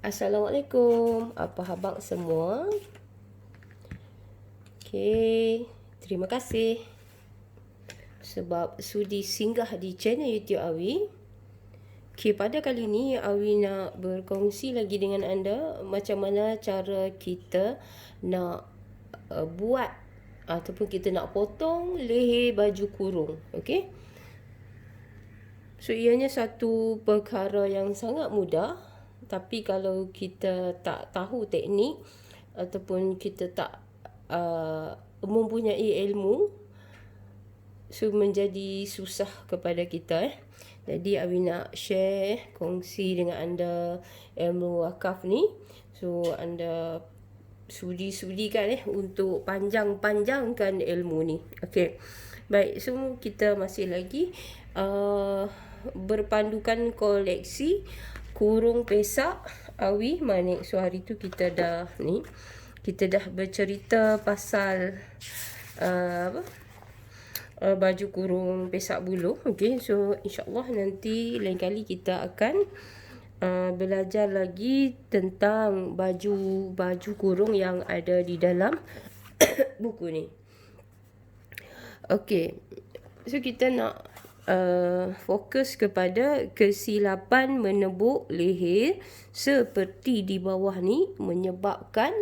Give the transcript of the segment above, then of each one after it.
Assalamualaikum, apa khabar semua? Okey, terima kasih sebab sudi singgah di channel YouTube Awi. Okey, pada kali ini Awi nak berkongsi lagi dengan anda macam mana cara kita nak buat ataupun kita nak potong leher baju kurung. Okey. So ianya satu perkara yang sangat mudah, tapi kalau kita tak tahu teknik ataupun kita tak mempunyai ilmu, so menjadi susah kepada kita. Jadi Awi nak share, kongsi dengan anda ilmu wakaf ni. So anda sudi-sudikan untuk panjangkan ilmu ni. Okey. Baik, so kita masih lagi berpandukan koleksi kurung pesak Awi Manik. So hari tu kita dah bercerita pasal baju kurung pesak buluh. Okey, so insya-Allah nanti lain kali kita akan belajar lagi tentang baju kurung yang ada di dalam buku ni. Okey. So kita nak fokus kepada kesilapan menebuk leher seperti di bawah ni menyebabkan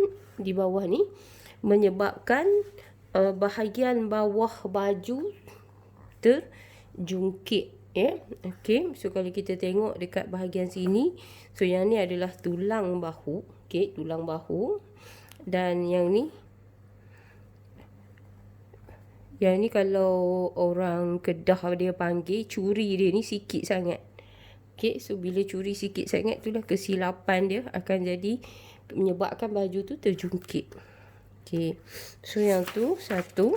bahagian bawah baju terjungkit. Okey, so kalau kita tengok dekat bahagian sini, so yang ni adalah tulang bahu. Okey, tulang bahu. Dan yang ni kalau orang Kedah dia panggil, curi dia ni sikit sangat. Okey, so bila curi sikit sangat, itulah kesilapan dia akan jadi menyebabkan baju tu terjungkit. Okey, so yang tu satu.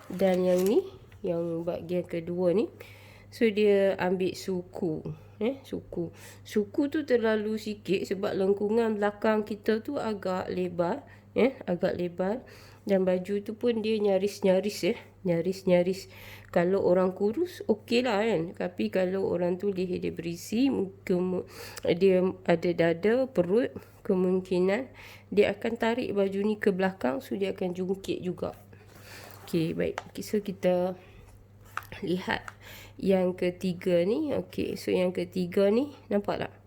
Dan yang ni, yang bahagian kedua ni, so dia ambil suku. Suku tu terlalu sikit sebab lengkungan belakang kita tu agak lebar. Dan baju tu pun dia nyaris-nyaris. Kalau orang kurus, okey lah kan. Tapi kalau orang tu leher dia berisi, dia ada dada, perut, kemungkinan dia akan tarik baju ni ke belakang, so dia akan jungkit juga. Okey, baik. So kita lihat yang ketiga ni. Okey, so yang ketiga ni, nampak tak?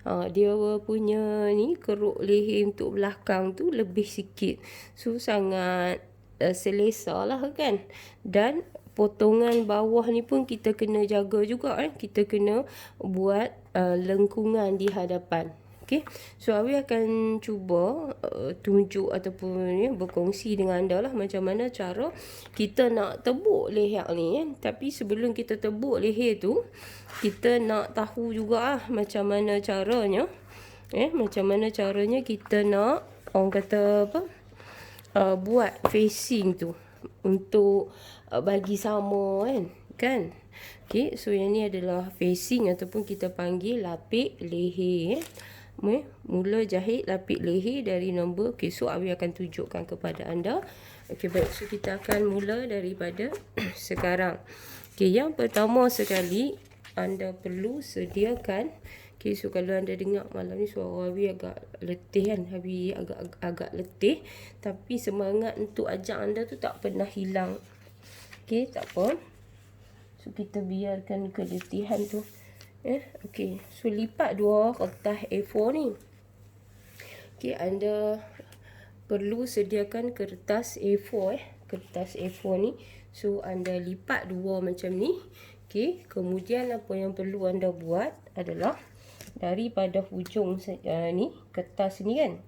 Dia punya ni keruk leher untuk belakang tu lebih sikit. So sangat selesa lah kan. Dan potongan bawah ni pun kita kena jaga juga. Kita kena buat lengkungan di hadapan. Okey, so Awi akan cuba tunjuk ataupun berkongsi dengan anda lah macam mana cara kita nak tebuk leher ni. Tapi sebelum kita tebuk leher tu, kita nak tahu juga macam mana caranya. Macam mana caranya kita nak, orang kata apa, buat facing tu untuk bagi sama kan. Okey, so yang ni adalah facing ataupun kita panggil lapik leher. Mula jahit lapik leher dari nombor. Okey, so Awi akan tunjukkan kepada anda. Okey, baik. So kita akan mula daripada sekarang. Okey, yang pertama sekali anda perlu sediakan. Okey, so kalau anda dengar malam ni suara Awi agak letih kan. Awi agak letih, tapi semangat untuk ajak anda tu tak pernah hilang. Okey, tak apa. So kita biarkan keletihan tu. Okey, so lipat dua kertas A4 ni. Okey, anda perlu sediakan kertas A4 kertas A4 ni. So anda lipat dua macam ni. Okey, kemudian apa yang perlu anda buat adalah daripada hujung ni kertas ni kan.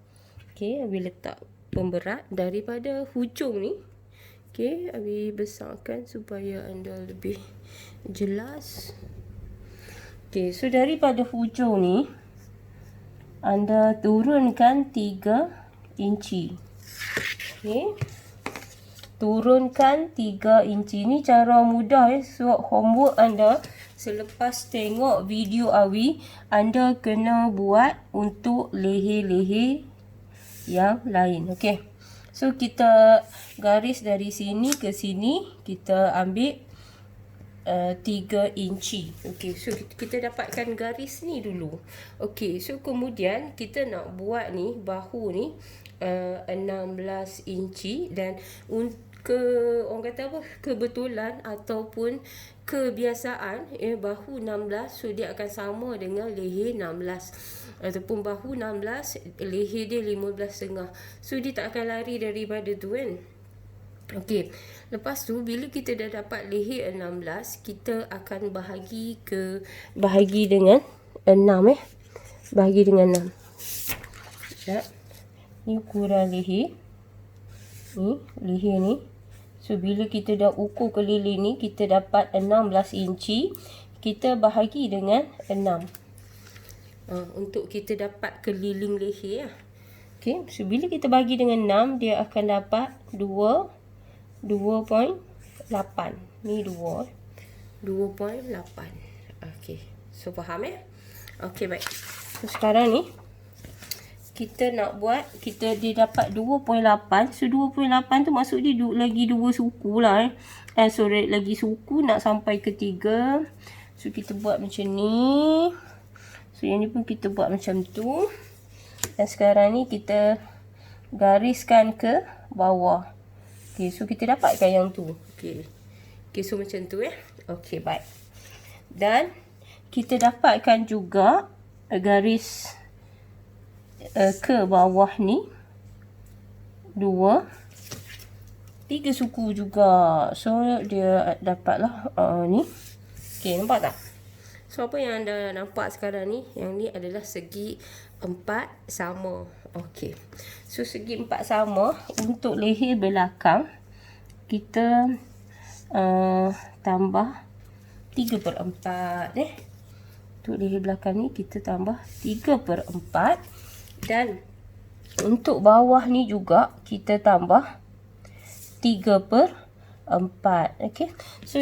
Okey, Awi letak pemberat daripada hujung ni. Okey, Awi besarkan supaya anda lebih jelas. Okey, so daripada hujung ni anda turunkan 3 inci. Okey, turunkan 3 inci. Ni cara mudah so homework anda selepas tengok video Awi, anda kena buat untuk leher-leher yang lain. Okey, so kita garis dari sini ke sini, kita ambil 3 inci. Okey, so kita dapatkan garis ni dulu. Okey, so kemudian kita nak buat ni bahu ni 16 inci, dan orang kata apa, kebetulan ataupun kebiasaan bahu 16, so dia akan sama dengan leher 16, ataupun bahu 16 leher dia 15.5. So dia tak akan lari daripada tu kan. Okey, lepas tu bila kita dah dapat leher 16, kita akan bahagi dengan 6 bahagi dengan 6. Tak? Ni ukuran leher. Ni leher ni. So bila kita dah ukur keliling ni, kita dapat 16 inci, kita bahagi dengan 6. Untuk kita dapat keliling leher. Okey, so bila kita bahagi dengan 6, dia akan dapat 2.8. Ni 2.8. Okey, so faham Okey, baik. So sekarang ni kita nak buat, dia dapat 2.8. So 2.8 tu maksud dia lagi 2 suku lah sorry, lagi suku nak sampai ke 3. So kita buat macam ni. So yang ni pun kita buat macam tu. Dan sekarang ni kita gariskan ke bawah. Okey, so kita dapatkan yang tu. Okey, so macam tu Okey, baik. Dan kita dapatkan juga garis ke bawah ni 3 suku juga. So dia dapatlah ni. Okey, nampak tak? So apa yang anda nampak sekarang ni, yang ni adalah segi 4 sama. Okey, so segi 4 sama. Untuk leher belakang kita tambah 3/4 Untuk leher belakang ni kita tambah 3/4. Dan untuk bawah ni juga kita tambah 3/4. Okey. So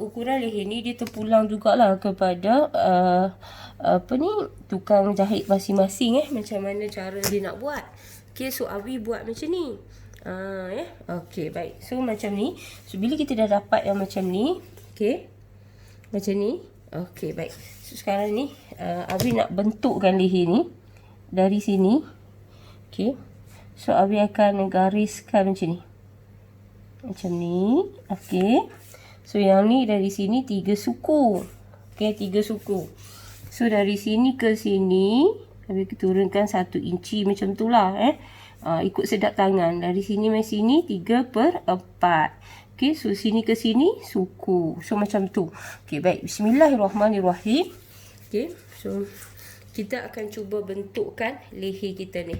ukuran leher ni dia terpulang jugalah kepada tukang jahit masing-masing macam mana cara dia nak buat. Okey, so Abi buat macam ni. Okey, baik. So macam ni. So bila kita dah dapat yang macam ni, okey. Macam ni. Okey, baik. So sekarang ni Abi nak bentukkan leher ni dari sini. Okey. So Abi akan gariskan macam ni. Macam ni. Okey. So yang ni dari sini 3 suku. Okey, 3 suku. So dari sini ke sini Abi turunkan 1 inci macam tu lah ikut sedap tangan. Dari sini sampai sini 3/4. Okey, so sini ke sini suku. So macam tu. Okey, baik. Bismillahirrahmanirrahim. Okey, so kita akan cuba bentukkan leher kita ni.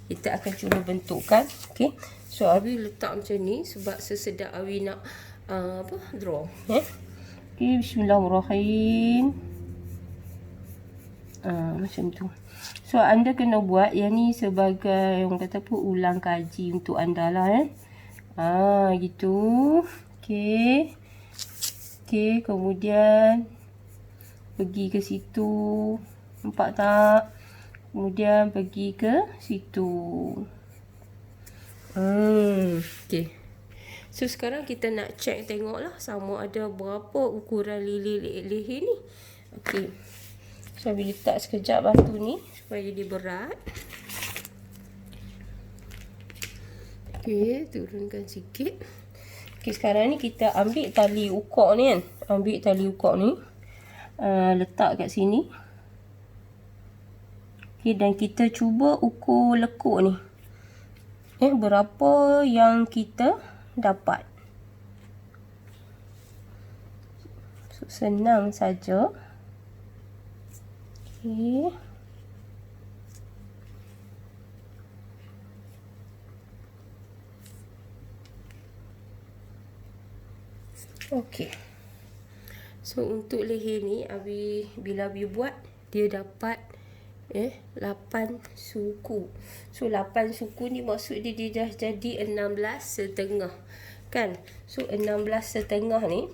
Kita akan cuba bentukkan. Okey. So Abi letak macam ni sebab sesedap Abi nak draw. Okey, bismillahirrahmanirrahim. Macam tu. So anda kena buat yang ni sebagai orang kata apa, ulang kaji untuk anda lah gitu. Okey. Okey, kemudian pergi ke situ. Nampak tak? Kemudian pergi ke situ. Okey. So sekarang kita nak check, tengoklah sama ada berapa ukuran leher ni. Okey. So Abi letak sekejap batu ni supaya dia berat. Okey, turunkan sikit. Okey, sekarang ni kita ambil tali ukok ni Ambil tali ukok ni. Letak kat sini. Okey, dan kita cuba ukur lekuk ni. Berapa yang kita dapat. So, senang saja. Okey. Okey. So untuk leher ni bila Abi buat, dia dapat 8 suku. So 8 suku ni maksud dia dah jadi 16.5 kan. So 16.5 ni,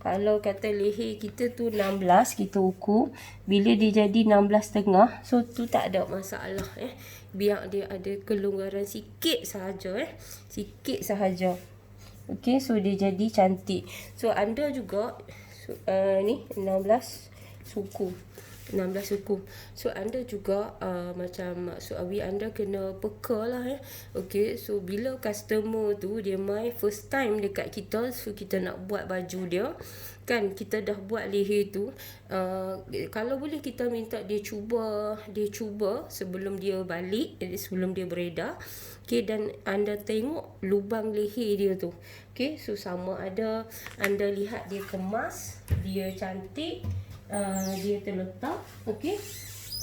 kalau kata leher kita tu 16, kita ukur, bila dia jadi 16.5, so tu tak ada masalah biar dia ada kelonggaran sikit sahaja sikit sahaja. Okey, so dia jadi cantik. So anda juga, So, ni 16 suku. 16 suku. So anda juga macam maksud Awi, anda kena peka lah Okay, so bila customer tu dia main first time dekat kita, so kita nak buat baju dia kan, kita dah buat leher tu, kalau boleh kita minta dia cuba sebelum dia balik, sebelum dia beredar. Okay, dan anda tengok lubang leher dia tu. Okay, so sama ada anda lihat dia kemas, dia cantik, dia terletak, okey,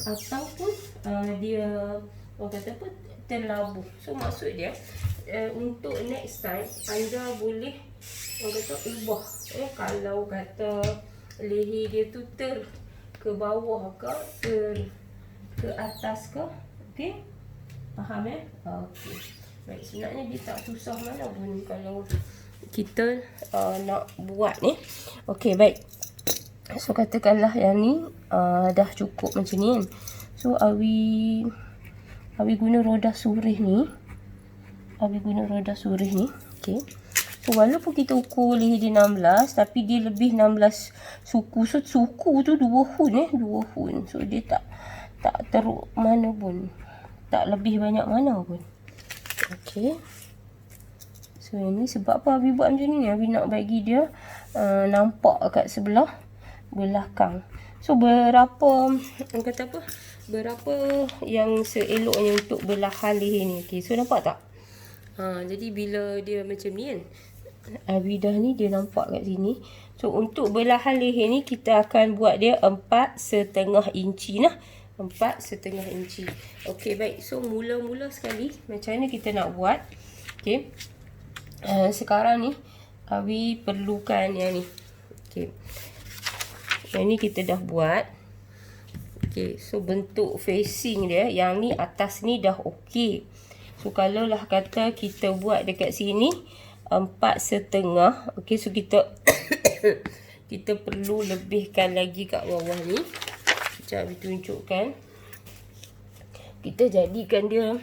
ataupun dia orang kata apa, terlabuh. So maksud dia untuk next time anda boleh orang kata ubah, kalau kata leher dia tu ke bawah ke atas ke, okey, faham okey. Baik, sebenarnya dia tak susah mana pun kalau kita nak buat ni. Okey, baik. So katakanlah yang ni dah cukup macam ni kan. So Awi guna roda surih ni. Okey. So walaupun kita ukur leher dia 16, tapi dia lebih 16 suku. So suku tu 2 hun. So dia tak teruk mana pun. Tak lebih banyak mana pun. Okey. So ini sebab apa Awi buat macam ni? Awi nak bagi dia nampak kat sebelah belakang. So berapa yang seeloknya untuk belahan leher ni. Okey, so nampak tak? Jadi bila dia macam ni kan, Awidah ni dia nampak kat sini. So untuk belahan leher ni kita akan buat dia 4,5 inci lah. 4,5 inci. Okey, baik. So mula-mula sekali macam mana kita nak buat? Okey. Sekarang ni Awi perlukan yang ni. Okey. Yang ni kita dah buat. Okey, so bentuk facing dia, yang ni atas ni dah okey. So kalau lah kata kita buat dekat sini 4,5. Okey, so kita kita perlu lebihkan lagi kat bawah ni. Sekejap Awi tunjukkan. Kita jadikan dia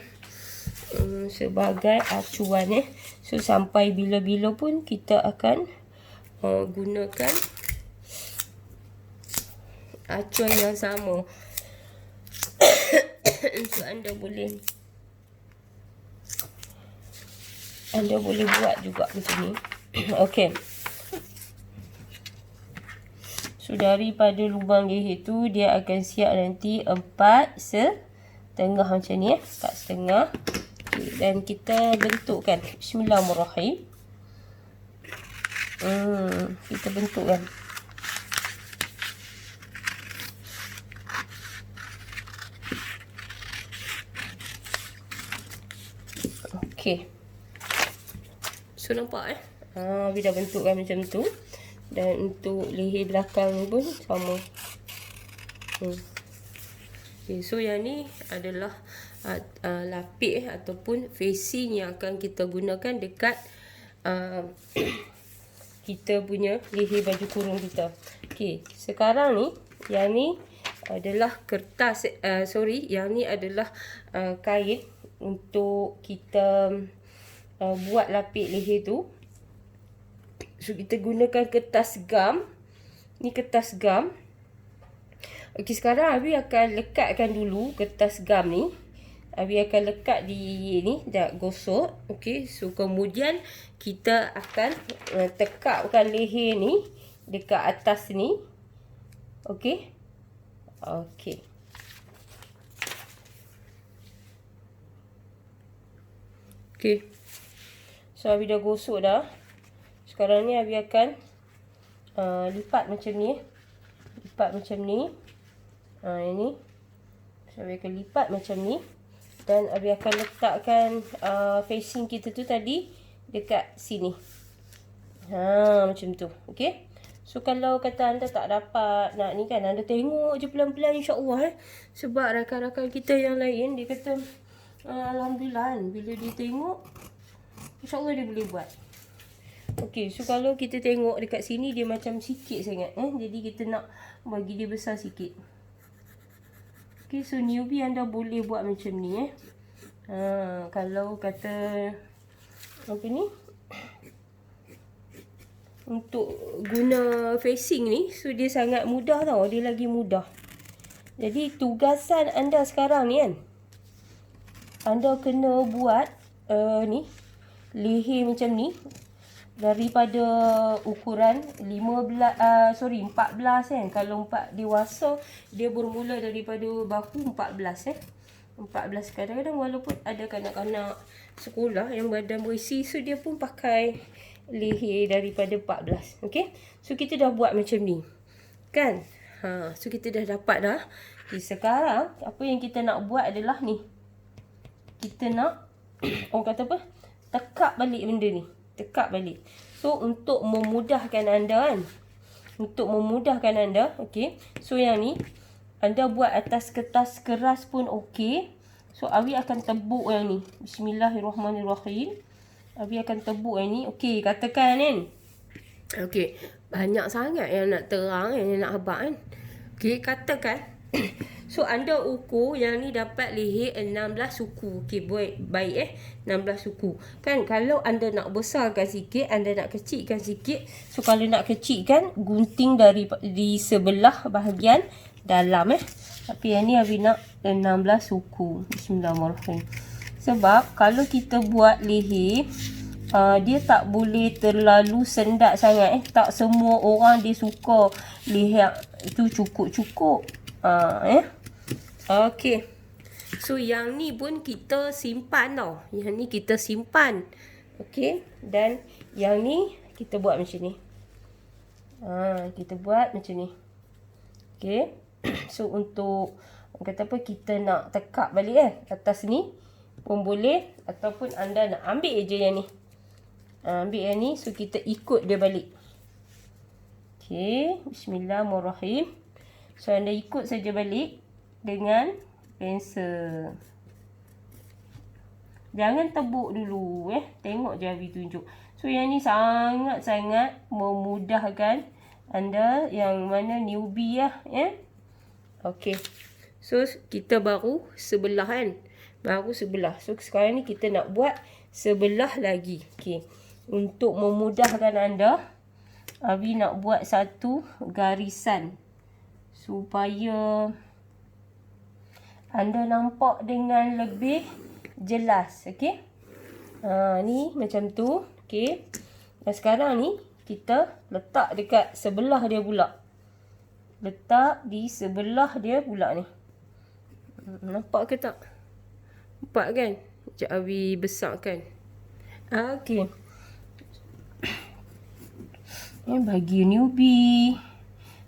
sebagai acuan So sampai bila-bila pun kita akan gunakan acuan yang sama. So anda boleh buat juga macam ni. Okey. So daripada lubang leher tu dia akan siap nanti 4,5 macam ni 4,5. Okay, dan kita bentukkan. Bismillahirrahmanirrahim. Kita bentukkan. Okey. So nampak Awi dah bentukkan macam tu. Dan untuk leher belakang pun sama. Okay, so yang ni adalah lapik ataupun facing yang akan kita gunakan dekat kita punya leher baju kurung kita. Okey, sekarang ni yang ni adalah kertas, yang ni adalah kain untuk kita buat lapik leher tu. So kita gunakan kertas gam. Ni kertas gam. Okey, sekarang Awi akan lekatkan dulu kertas gam ni. Awi akan lekat di ni, dah gosok. Okey, so kemudian kita akan tekapkan leher ni dekat atas ni. Okey. Okey. Okey. So Awi dah gosok dah. Sekarang ni Awi akan lipat macam ni. Lipat macam ni. Ini. So Awi akan lipat macam ni. Dan Awi akan letakkan facing kita tu tadi dekat sini. Macam tu. Okey. So kalau kata anda tak dapat nak ni kan, anda tengok je pelan-pelan, insya-Allah Sebab rakan-rakan kita yang lain dia kata alhamdulillah bila dia tengok, insya-Allah dia boleh buat. Okey, so kalau kita tengok dekat sini dia macam sikit sangat jadi kita nak bagi dia besar sikit. Okey, so newbie anda boleh buat macam ni kalau kata apa ni, untuk guna facing ni, so dia sangat mudah tau. Dia lagi mudah. Jadi tugasan anda sekarang ni kan, anda kena buat ni leher macam ni daripada ukuran 14 kan. Kalau 4 dewasa dia bermula daripada bahu 14 14. Kadang-kadang walaupun ada kanak-kanak sekolah yang badan berisi, so dia pun pakai leher daripada 14. Okey. So kita dah buat macam ni. Kan? So kita dah dapat dah. Okay, sekarang apa yang kita nak buat adalah ni. Kita nak orang kata apa? Tekak balik benda ni. Tekak balik. So untuk memudahkan anda kan. Untuk memudahkan anda, okey. So yang ni anda buat atas kertas keras pun okey. So Awi akan tebuk yang ni. Bismillahirrahmanirrahim. Awi akan tebuk yang ni. Okey, katakan kan. Okey, banyak sangat yang nak terang, yang nak habaq kan. Okey, katakan. So anda ukur yang ni dapat leher 16 suku. Okey, baik 16 suku. Kan kalau anda nak besarkan sikit, anda nak kecilkan sikit. So kalau nak kecilkan, gunting di sebelah bahagian dalam Tapi yang ni Awi nak 16 suku. Bismillahirrahmanirrahim. Sebab kalau kita buat leher, dia tak boleh terlalu sendat sangat Tak semua orang dia suka leher itu cukup-cukup. Okey. So yang ni pun kita simpan tau. Yang ni kita simpan. Okey. Dan yang ni kita buat macam ni. Kita buat macam ni. Okey. So untuk kata apa, kita nak tekak balik atas ni pun boleh, ataupun anda nak ambil je yang ni. Ambil yang ni, so kita ikut dia balik. Okey, bismillahirrahmanirrahim. So anda ikut saja balik dengan pensel. Jangan tebuk dulu Tengok je Awi tunjuk. So yang ni sangat-sangat memudahkan anda yang mana newbie Okey. So kita baru sebelah kan. Baru sebelah. So sekarang ni kita nak buat sebelah lagi. Okey. Untuk memudahkan anda, Awi nak buat satu garisan supaya anda nampak dengan lebih jelas. Okey. Ni macam tu. Okey. Dan sekarang ni kita letak dekat sebelah dia pula. Letak di sebelah dia pula ni. Nampak ke tak? Nampak kan? Sekejap Awi besarkan. Okey. Bagi newbie,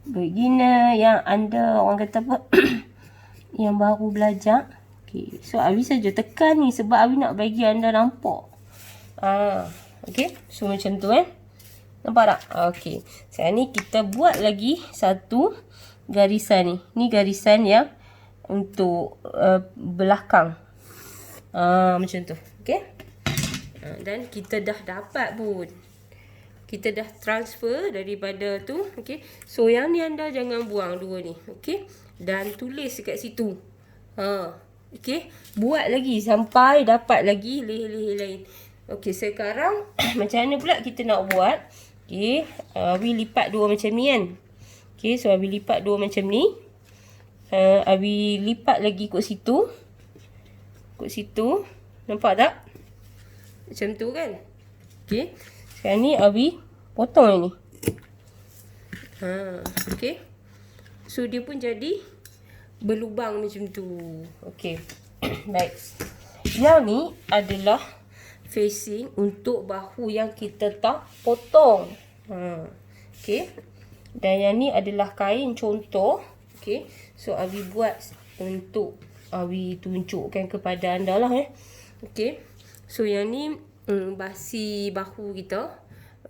beginner, yang anda orang kata apa yang baru belajar. Okey. So Awi saja tekan ni sebab Awi nak bagi anda nampak. Okey. So macam tu Nampak tak? Okey. Sekarang ni kita buat lagi satu garisan ni. Ni garisan yang untuk belakang. Macam tu. Okey. Dan kita dah dapat pun. Kita dah transfer daripada tu. Okey. So yang ni anda jangan buang dua ni. Okey. Dan tulis dekat situ. Okey. Buat lagi sampai dapat lagi leher-leher lain. Okey. Sekarang macam mana pula kita nak buat? Okey. Awi lipat dua macam ni kan. Okey. So Awi lipat dua macam ni. Awi lipat lagi kot situ. Kot situ. Nampak tak? Macam tu kan? Okey. Sekarang ni Awi potong yang ni. Okey. So dia pun jadi berlubang macam tu. Okey. Baik. Yang ni adalah facing untuk bahu yang kita tak potong. Okey. Dan yang ni adalah kain contoh. Okey. So Awi buat untuk Awi tunjukkan kepada anda lah Okey. So yang ni basi bahu kita.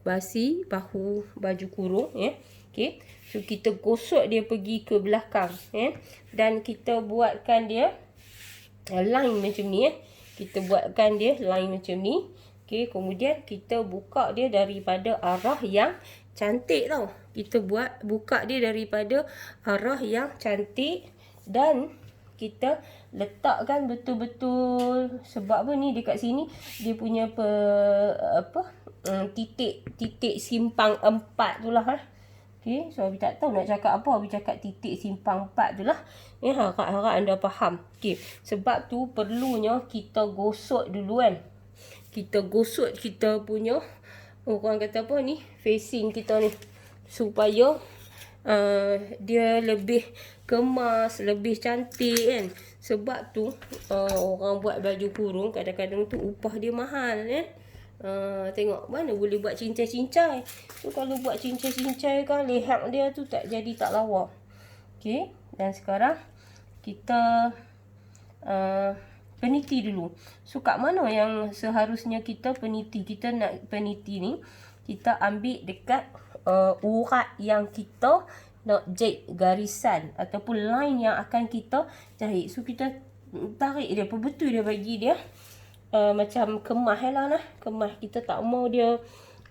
Basi bahu baju kurung Okey. So kita gosok dia pergi ke belakang dan kita buatkan dia line macam ni Kita buatkan dia line macam ni. Okey, kemudian kita buka dia daripada arah yang cantik tau. Kita buka dia daripada arah yang cantik dan kita letakkan betul-betul. Sebab apa ni dekat sini dia punya titik simpang 4 tu lah. Okay, so Abi tak tahu nak cakap apa. Abi cakap titik simpang 4 tu lah. Harap-harap anda faham. Okay, sebab tu perlunya kita gosok dulu kan. Kita gosok kita punya, orang kata apa ni, facing kita ni. Supaya dia lebih kemas, lebih cantik kan. Sebab tu orang buat baju kurung kadang-kadang tu upah dia mahal kan. Tengok mana boleh buat cincai-cincai. So kalau buat cincai-cincai kan, leher dia tu tak jadi tak lawa. Okay, dan sekarang kita peniti dulu. So kat mana yang seharusnya kita peniti? Kita nak peniti ni, kita ambil dekat urat yang kita nak jahit garisan ataupun line yang akan kita jahit. So kita tarik dia, betul dia bagi dia macam kemah lah nah. Kemah, kita tak mau dia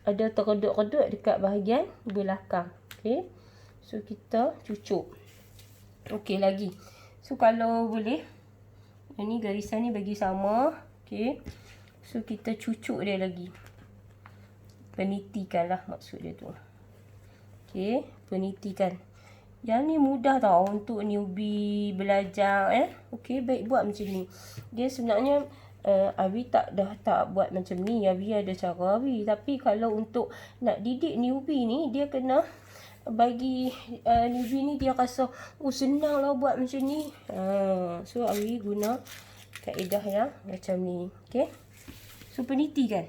ada terkedut-kedut dekat bahagian belakang. Okay, so kita cucuk. Okay, lagi. So kalau boleh, yang ni garisan ni bagi sama. Okay, so kita cucuk dia lagi. Penitikan lah maksud dia tu. Okay, penitikan. Yang ni mudah tau untuk newbie belajar Okay, baik buat macam ni. Dia sebenarnya Abi tak buat macam ni. Abi ada cara Abi. Tapi kalau untuk nak didik newbie ni, dia kena bagi newbie ni dia rasa senang lah buat macam ni. So Abi guna kaedah yang macam ni. Okay, so peniti kan,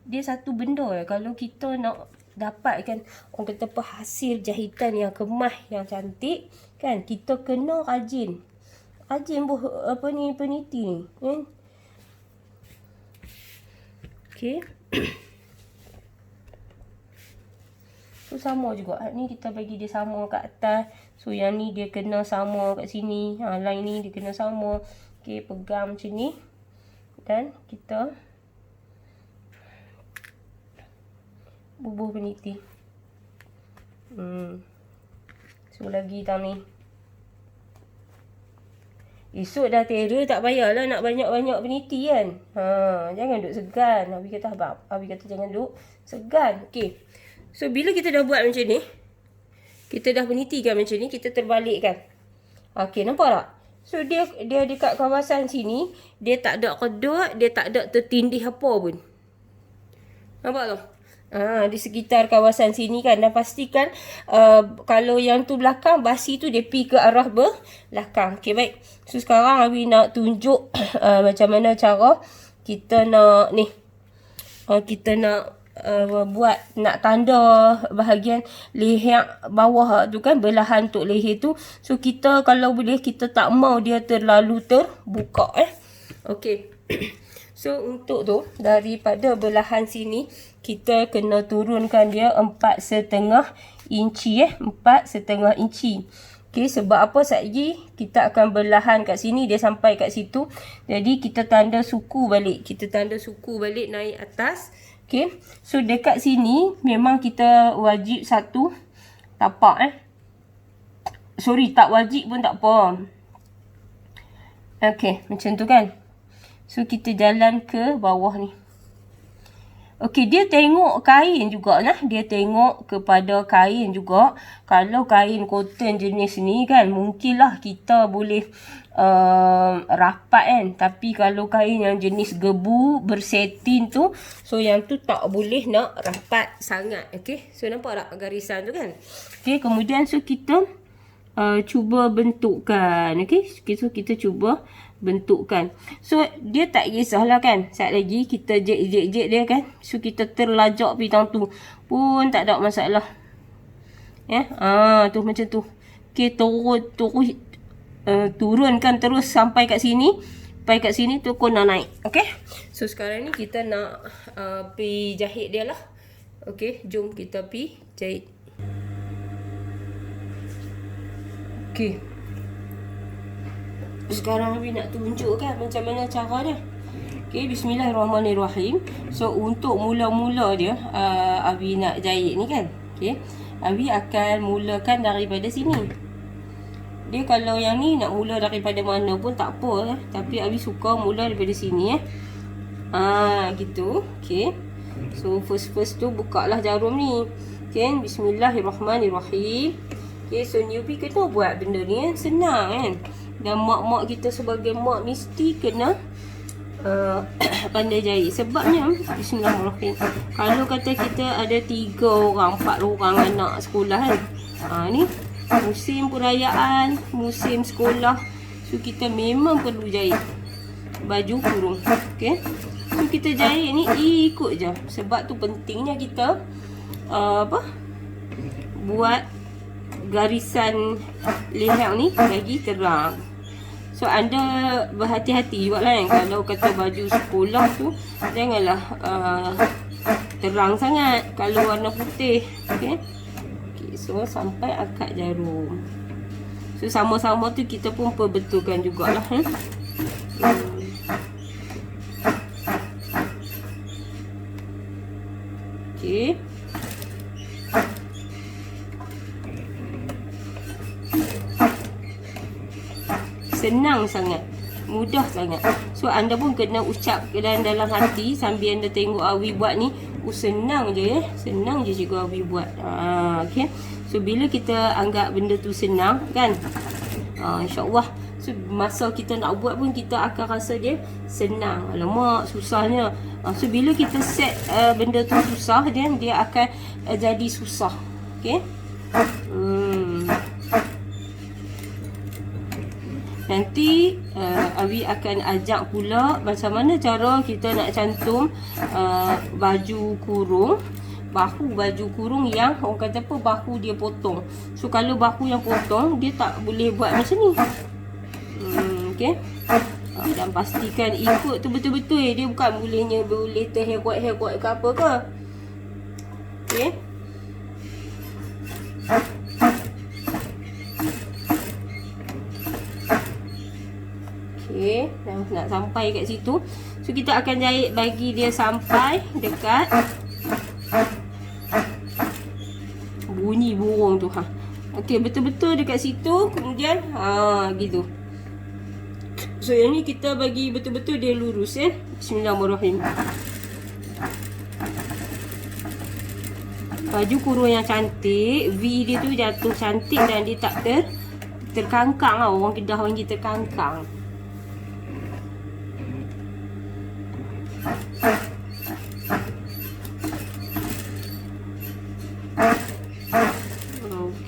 dia satu benda kalau kita nak dapatkan orang kata apa, hasil jahitan yang kemah, yang cantik kan, kita kena rajin peniti ni kan. Okay, so sama juga. Ni kita bagi dia sama kat atas. So yang ni dia kena sama kat sini. Line ni dia kena sama. Okay, pegang macam ni. Dan kita bubuh peniti. So lagi tang ni. Esok dah tailor, tak payahlah nak banyak-banyak peniti kan. Jangan duk segan. Abi kata jangan duk segan. Okay, so bila kita dah buat macam ni, kita dah penitikan macam ni, kita terbalikkan. Okay, nampak tak? So dia dekat kawasan sini, dia tak ada kedut, dia tak ada tertindih apa pun. Nampak tak? Di sekitar kawasan sini kan. Dan pastikan kalau yang tu belakang, basi tu dia pergi ke arah belakang. Okay, baik. So sekarang Abi nak tunjuk macam mana cara kita nak ni. Kita nak nak tanda bahagian leher bawah tu kan, belahan untuk leher tu. So kita kalau boleh, kita tak mau dia terlalu terbuka Okay. So untuk tu, daripada belahan sini, kita kena turunkan dia 4,5 inci 4,5 inci. Okay, sebab apa sekejap kita akan belahan kat sini, dia sampai kat situ. Jadi kita tanda suku balik. Kita tanda suku balik naik atas. Okay, so dekat sini memang kita wajib satu tapak Sorry, tak wajib pun tak apa. Okay, macam tu kan. So kita jalan ke bawah ni. Okey, dia tengok kain juga nah. Dia tengok kepada kain juga. Kalau kain cotton jenis ni kan, mungkinlah kita boleh rapat kan. Tapi kalau kain yang jenis gebu, bersetin tu, so yang tu tak boleh nak rapat sangat. Okey, so nampak tak garisan tu kan. Okey, kemudian so kita cuba bentukkan. Okey, so kita cuba bentukkan. So dia tak kisahlah kan, saat lagi kita jek dia kan. So kita terlajak bidang tu pun tak ada masalah. Tu macam tu. Okey, turunkan terus sampai kat sini. Sampai kat sini tu kau nak naik. Okey. So sekarang ni kita nak pergi jahit dia lah. Okey, jom kita pergi jahit. Okey. Sekarang Abi nak tunjukkan macam mana cara dia. Okay, bismillahirrahmanirrahim. So untuk mula-mula dia Abi nak jahit ni kan. Okay, Abi akan mulakan daripada sini. Dia kalau yang ni nak mula daripada mana pun tak apa Tapi Abi suka mula daripada sini gitu. Okay, So first tu buka lah jarum ni. Okay, bismillahirrahmanirrahim. Okay, so newbie kena buat benda ni senang kan. Dan mak-mak kita sebagai mak mesti kena pandai jahit. Sebabnya bismillahirrahmanirrahim, kalau kata kita ada 3 orang 4 orang anak sekolah kan, ni musim perayaan, musim sekolah, so kita memang perlu jahit baju kurung. Okay, so kita jahit ni ikut je. Sebab tu pentingnya kita buat garisan leher ni lagi terang. So anda berhati-hati juga lah kan. Kalau kata baju sekolah tu janganlah terang sangat. Kalau warna putih. Okay, so sampai akad jarum. So sama-sama tu kita pun perbetulkan jugalah. Okay. Senang sangat, mudah sangat. So anda pun kena ucap dalam hati sambil anda tengok Awi buat ni. Senang je senang je cikgu Awi buat. Okay, so bila kita anggap benda tu senang kan, InsyaAllah, so masa kita nak buat pun kita akan rasa dia senang. Alamak, susahnya. So bila kita set benda tu susah, dia akan jadi susah. Okay. Nanti Awi akan ajak pula macam mana cara kita nak cantum baju kurung, bahu baju kurung yang orang kata apa, bahu dia potong. So kalau bahu yang potong, dia tak boleh buat macam ni. Okay. Dan pastikan ikut tu betul-betul. Dia bukan boleh terhekot-hekot ke apa ke. Okay. Okay, nak sampai kat situ. So kita akan jahit bagi dia sampai dekat bunyi burung tu. Okay, betul-betul dekat situ. Kemudian gitu. So yang ni kita bagi betul-betul dia lurus ya. Bismillahirrahmanirrahim. Baju kurung yang cantik, V dia tu jatuh cantik dan dia tak terkangkang lah. Orang Kedah panggil terkangkang.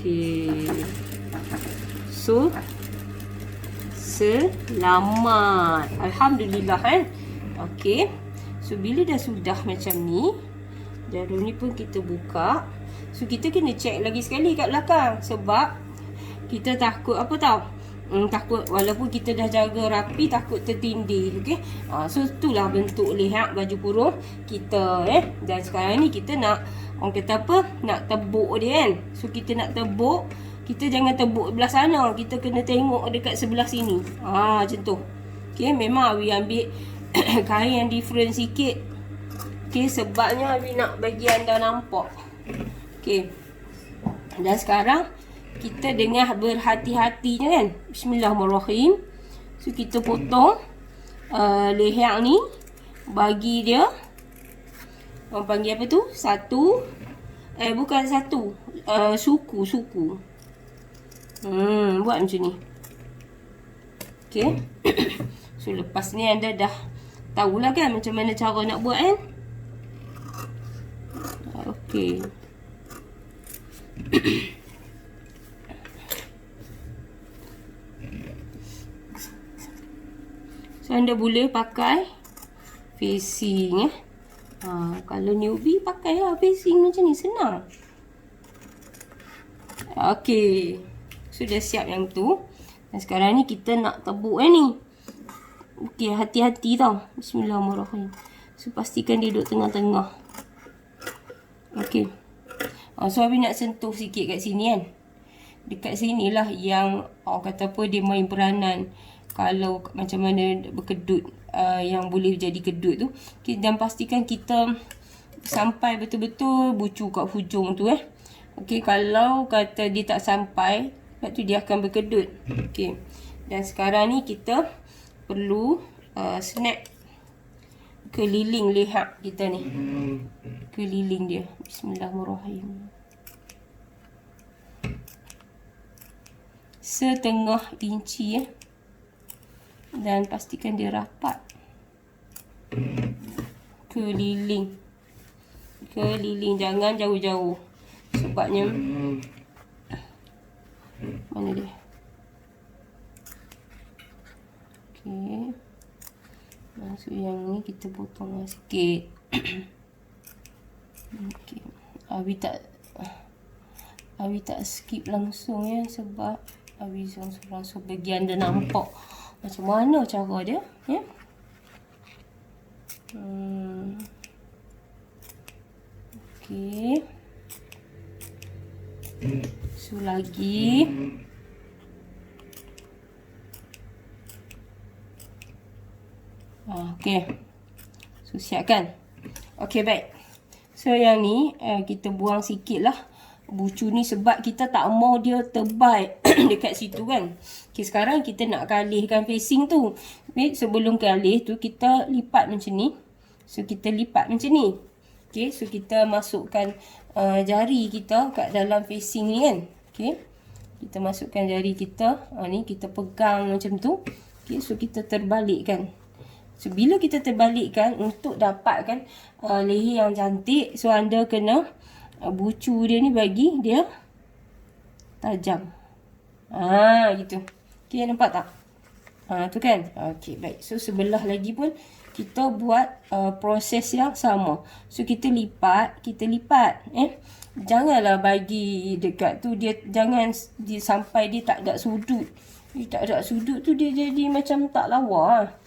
Okey. So selamat. Alhamdulillah kan. Okey. So bila dah sudah macam ni, jarum ni pun kita buka. So kita kena check lagi sekali kat belakang. Sebab kita takut apa tau, takut walaupun kita dah jaga rapi, takut tertindih. Okay. So itulah bentuk leher baju kurung kita Dan sekarang ni kita nak, orang kata apa, nak tebuk dia kan. So kita nak tebuk, kita jangan tebuk belah sana, kita kena tengok dekat sebelah sini. Macam tu. Okay, memang Awi ambil kain yang different sikit. Okay, sebabnya Awi nak bagi anda nampak. Okay. Dan sekarang kita dengar berhati-hatinya kan. Bismillahirrahmanirrahim. So kita potong leher ni, bagi dia, orang panggil apa tu, bukan satu, suku. Buat macam ni. Okay. So lepas ni anda dah tahulah kan macam mana cara nak buat kan. Okay. So anda boleh pakai facing kalau newbie pakai lah facing macam ni, senang. Okey. Sudah siap yang tu. Dan sekarang ni kita nak tebuk ni. Okey, hati-hati tau. Bismillahirrahmanirrahim. So pastikan dia duduk tengah-tengah. Okey. So Abi nak sentuh sikit kat sini kan. Dekat sini lah yang orang kata apa, dia main peranan. Kalau macam mana berkedut, yang boleh jadi kedut tu. Okay, dan pastikan kita sampai betul-betul bucu kat hujung tu Okay, kalau kata dia tak sampai, lepas tu dia akan berkedut. Okay. Dan sekarang ni kita perlu snap. keliling leher kita ni. Keliling dia. Bismillahirrahmanirrahim. Setengah inci dan pastikan dia rapat. Keliling, jangan jauh-jauh sebabnya mana dia. Okey, masuk yang ni kita potong sikit. Okey, Awi tak skip langsung ya, sebab Awi langsung bagian dia nampak macam mana cara dia ya. Okey. So lagi. Okey. So siapkan. Okey, baik. So yang ni kita buang sikit lah bucu ni, sebab kita tak mau dia tebal dekat situ kan. Okay, sekarang kita nak kalihkan facing tu. Okay, sebelum kalih tu kita lipat macam ni. So kita lipat macam ni. Okay, so kita masukkan jari kita kat dalam facing ni kan. Okay, kita masukkan jari kita. Ni kita pegang macam tu. Okay, so kita terbalikkan. So bila kita terbalikkan, untuk dapatkan leher yang cantik, so anda kena bucu dia ni bagi dia tajam. Gitu. Okay, nampak tak? Tu kan. Okay, baik. So sebelah lagi pun kita buat proses yang sama. So kita lipat. Janganlah bagi dekat tu, dia jangan sampai dia tak ada sudut. Dia tak ada sudut tu dia jadi macam tak lawa.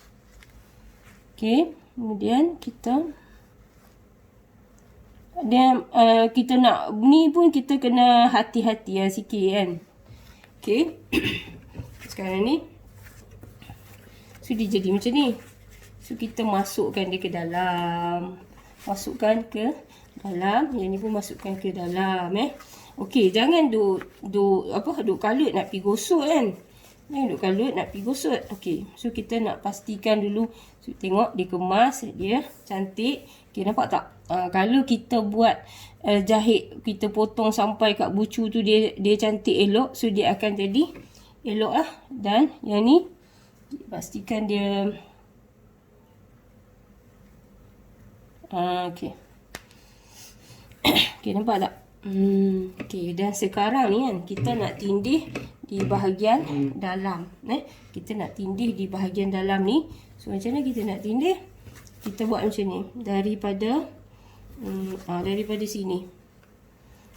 Okay, kemudian kita nak ni pun kita kena hati-hati sikit kan. Okay. Sekarang ni so dia jadi macam ni. So kita masukkan dia ke dalam. Yang ni pun masukkan ke dalam Okey, jangan duk kalut nak pergi gosok kan. Duk kalut nak pergi gosok. Okey, so kita nak pastikan dulu. So tengok dia kemas, dia cantik. Okey, nampak tak? Kalau kita buat jahit, kita potong sampai kat bucu tu dia cantik elok, so dia akan jadi elok lah. Dan yang ni pastikan dia okey. Okey, nampak tak? Okey, dan sekarang ni kan kita nak tindih di bahagian dalam. Kita nak tindih di bahagian dalam ni. So macam mana kita nak tindih? Kita buat macam ni. Daripada sini.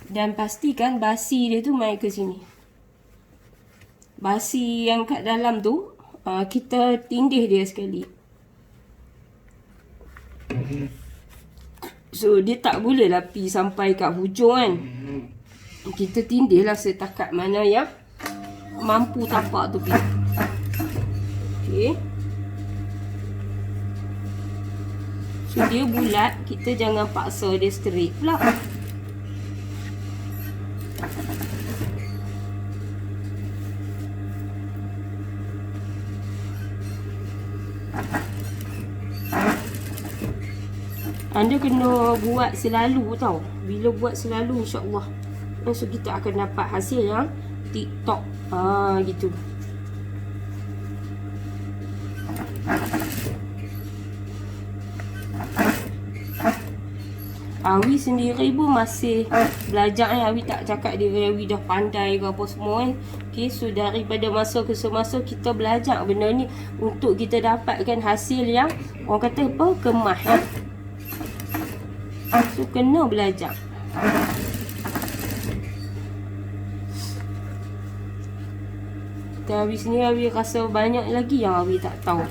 Dan pastikan basi dia tu mai ke sini. Basi yang kat dalam tu kita tindih dia sekali. So dia tak boleh lah pergi sampai kat hujung kan. Kita tindih lah setakat mana yang mampu tapak tu pergi. Okay. So dia bulat, kita jangan paksa dia straight pula. Anda kena buat selalu tau. Bila buat selalu, insya-Allah, so kita akan dapat hasil yang TikTok. Gitu. Awi sendiri pun masih belajar kan. Awi tak cakap dia Awi dah pandai ke apa semua kan. Okay, so daripada masa ke semasa kita belajar benda ni untuk kita dapatkan hasil yang orang kata apa, kemas kan. So kena belajar. Dan Awi sendiri, Awi rasa banyak lagi yang Awi tak tahu.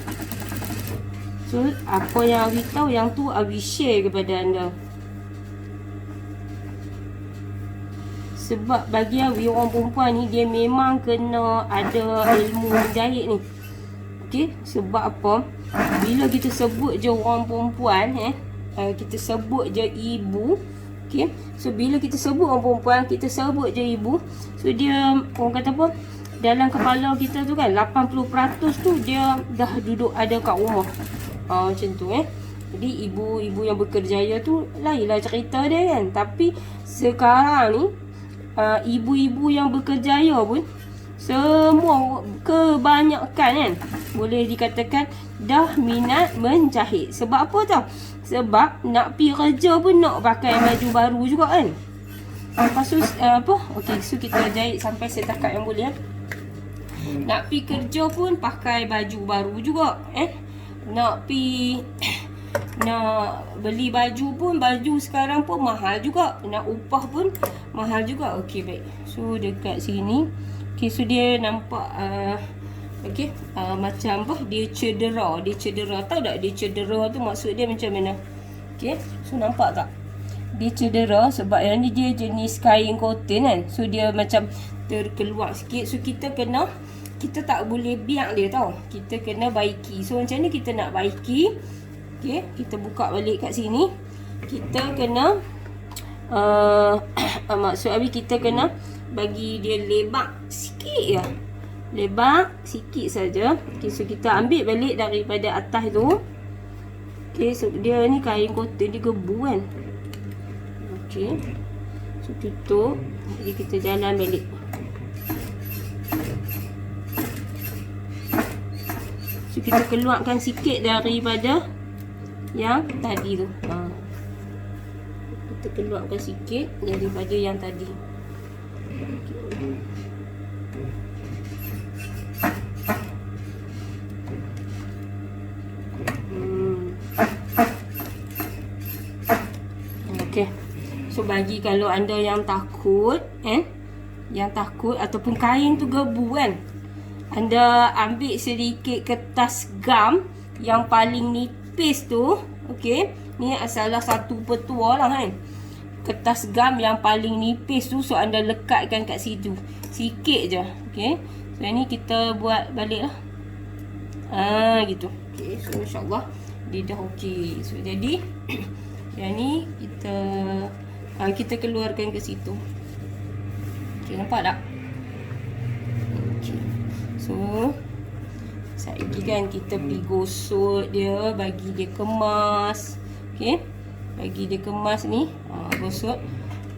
So apa yang Awi tahu, yang tu Awi share kepada anda. Sebab bagi Awi, orang perempuan ni dia memang kena ada ilmu menjahit ni. Okay, sebab apa? Bila kita sebut je orang perempuan kita sebut je ibu. Okay, so bila kita sebut orang perempuan, kita sebut je ibu, so dia, orang kata apa, dalam kepala kita tu kan 80% tu dia dah duduk ada kat rumah. Macam tu Jadi ibu-ibu yang berkerjaya tu lainlah cerita dia kan. Tapi sekarang ni ibu-ibu yang berkerjaya pun semua kebanyakan kan boleh dikatakan dah minat menjahit. Sebab apa tau? Sebab nak pergi kerja pun nak pakai baju baru juga kan. Lepas tu okey, so kita jahit sampai setakat yang boleh. Nak pergi kerja pun pakai baju baru juga nak pergi nak beli baju pun, baju sekarang pun mahal juga. Nak upah pun mahal juga. Okey, baik. So dekat sini, okey, so dia nampak macam apa? Dia cedera. Tahu tak dia cedera tu maksud dia macam mana? Okey, so nampak tak? Dia cedera sebab yang ni dia jenis kain cotton kan. So dia macam terkeluar sikit. So kita tak boleh biak dia tau. Kita kena baiki. So macam ni kita nak baiki. Okey, kita buka balik kat sini. Kita kena maksud Abi kita kena bagi dia lebar sikit je. Lebar sikit saja. Okey, so kita ambil balik daripada atas tu. Okey, so dia ni kain cotton, dia gebu kan. Okey. So tutup. Jadi kita jalan balik. So kita keluarkan sikit daripada yang tadi tu. Kita keluarkan sikit daripada yang tadi. Okey. So bagi kalau anda yang takut yang takut ataupun kain tu gebu kan, anda ambil sedikit kertas gam yang paling nipis tu. Okey, ni salah satu petua lah kan. Kertas gam yang paling nipis tu, so anda lekatkan kat situ sikit je. Okey, so ni kita buat balik lah. Gitu. Okey, so insyaAllah dia dah okey. So jadi yang ni kita keluarkan ke situ. Okey, nampak tak? Okey, so lagi kan kita pergi gosok dia, bagi dia kemas. Okey, bagi dia kemas ni, gosok.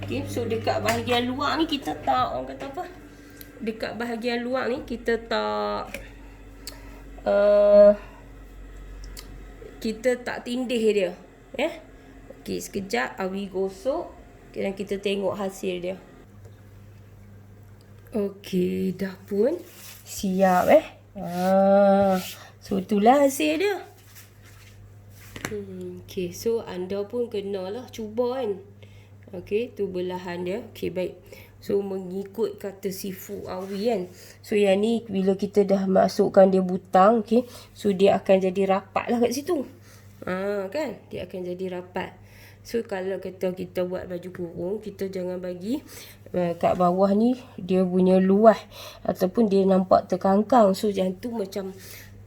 Okey, so dekat bahagian luar ni kita tak, orang kata apa, dekat bahagian luar ni kita tak kita tak tindih dia. Okey, sekejap Awi gosok dan kita tengok hasil dia. Okey, dah pun siap so itulah hasil dia. Okey, so anda pun kenalah cuba kan. Okey, tu belahan dia. Okey, baik. So mengikut kata Sifu Awi kan. So yang ni bila kita dah masukkan dia butang, okey, so dia akan jadi rapat lah kat situ. Kan? Dia akan jadi rapat. So kalau kita buat baju kurung, kita jangan bagi kat bawah ni dia punya luas ataupun dia nampak terkangkang. So macam tu macam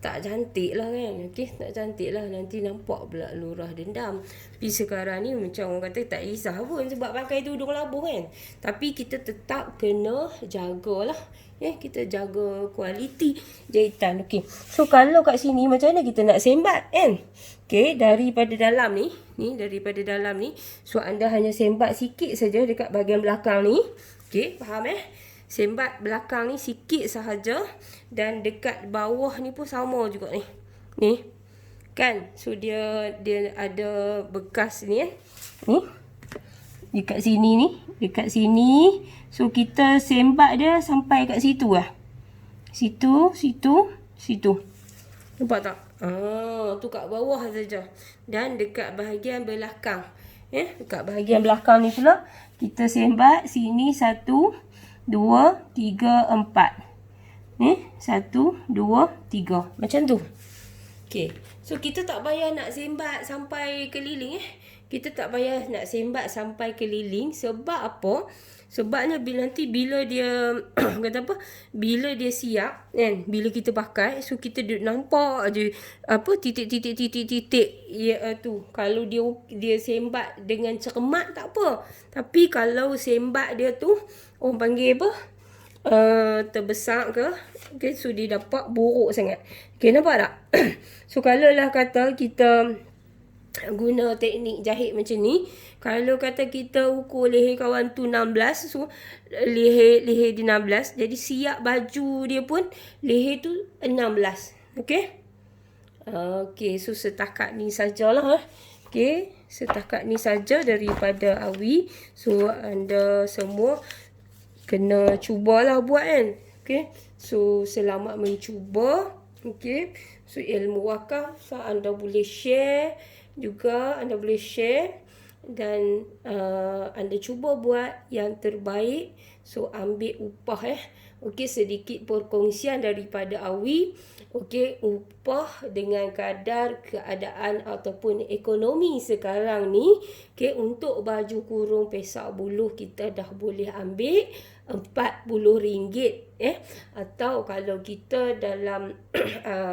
tak cantik lah kan. Okey, tak cantik lah. Nanti nampak pula lurah dendam. Tapi sekarang ni macam orang kata tak risah pun sebab pakai tudung labuh kan. Tapi kita tetap kena jagalah. Kita jaga kualiti jahitan. Okey, so kalau kat sini macam mana kita nak sembat kan. Okey, daripada dalam ni, daripada dalam ni, so anda hanya sembat sikit saja dekat bahagian belakang ni. Okey, faham sembat belakang ni sikit sahaja dan dekat bawah ni pun sama juga ni. Ni. Kan? So dia ada bekas ni Ni. Dekat sini ni, dekat sini. So kita sembat dia sampai kat situ lah. Situ. Nampak tak? Tu kat bawah saja. Dan dekat bahagian belakang. Dekat bahagian belakang ni pula kita sembat sini 1, 2, 3, 4. 1, 2, 3. Macam tu. Okey. So kita tak payah nak sembat sampai keliling Kita tak payah nak sembat sampai keliling. Sebab apa? Sebabnya bila dia kata apa? Bila dia siap kan, bila kita pakai, so kita nampak je apa titik-titik tu. Kalau dia sembat dengan cermat tak apa. Tapi kalau sembat dia tu orang panggil apa? Terbesar ke? Okay, so dia dapat buruk sangat. Okay, nampak tak? So kalau lah kata kita guna teknik jahit macam ni. Kalau kata kita ukur leher kawan tu 16, so leher di 16, jadi siap baju dia pun leher tu 16. Okey. Okey, so setakat ni sajalah. Okey, setakat ni saja daripada Awi. So anda semua kena cubalah buat kan. Okey. So selamat mencuba. Okey. So ilmu wakaf, so anda boleh share juga, anda boleh share dan anda cuba buat yang terbaik. So ambil upah Okey, sedikit perkongsian daripada Awi. Okey, upah dengan kadar keadaan ataupun ekonomi sekarang ni. Okey, untuk baju kurung pesak buluh kita dah boleh ambil RM40. Atau kalau kita dalam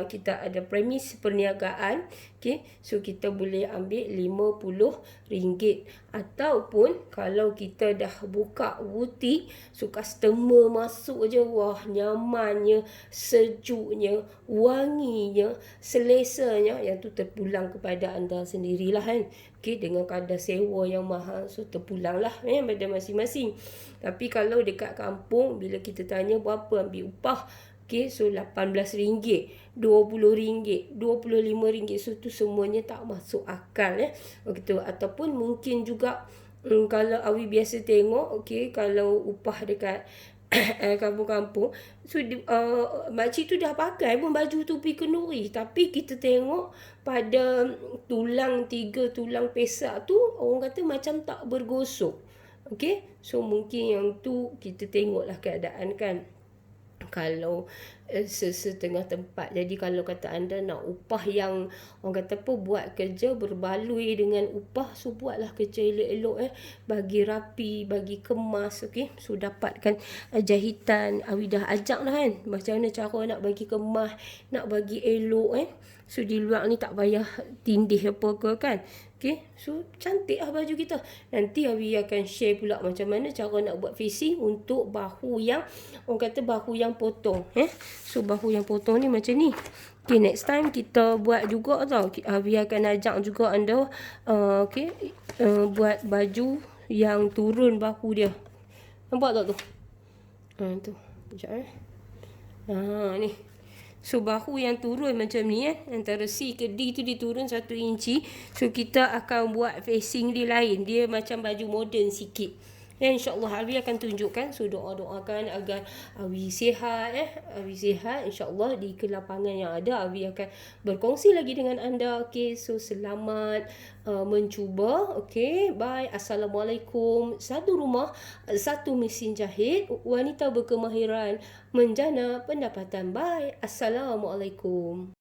kita ada premis perniagaan, okey, so kita boleh ambil RM50. Ataupun kalau kita dah buka butik, so customer masuk je, wah nyamannya, sejuknya, wanginya, selesanya, yang tu terpulang kepada anda sendirilah kan. Okey, dengan kadar sewa yang mahal, so terpulanglah pada masing-masing. Tapi kalau dekat kampung, bila kita tanya berapa ambil upah, okey, so RM18, RM20, RM25, so tu semuanya tak masuk akal begitu. Ataupun mungkin juga kalau Awi biasa tengok, okey, kalau upah dekat kampung-kampung, so makcik tu dah pakai pun baju tu pergi kenduri, tapi kita tengok pada tulang 3 tulang pesak tu orang kata macam tak bergosok. Okey, so mungkin yang tu kita tengoklah keadaan kan. Kalau setengah tempat. Jadi kalau kata anda nak upah yang orang kata apa, buat kerja berbaloi dengan upah, so buatlah kerja elok-elok bagi rapi, bagi kemas. Okey, so dapatkan jahitan. Awi dah ajak lah kan, macam mana cara nak bagi kemas, nak bagi elok so di luar ni tak payah tindih apa ke kan. Okey, so cantik lah baju kita. Nanti Awi akan share pula macam mana cara nak buat facing untuk bahu yang orang kata bahu yang potong. So bahu yang potong ni macam ni. Okey, next time kita buat juga tau. Awi akan ajak juga anda okey, buat baju yang turun bahu dia. Nampak tak tu? Tu. Sekejap ni. So bahu yang turun macam ni antara C ke D tu dia turun 1 inci. So kita akan buat facing dia lain. Dia macam baju moden sikit. InsyaAllah Awi akan tunjukkan. So doa-doakan agar Awi sihat Awi sihat. InsyaAllah di kelapangan yang ada Awi akan berkongsi lagi dengan anda. Okay, so selamat mencuba. Okay, bye. Assalamualaikum. Satu rumah, satu mesin jahit, wanita berkemahiran menjana pendapatan. Bye. Assalamualaikum.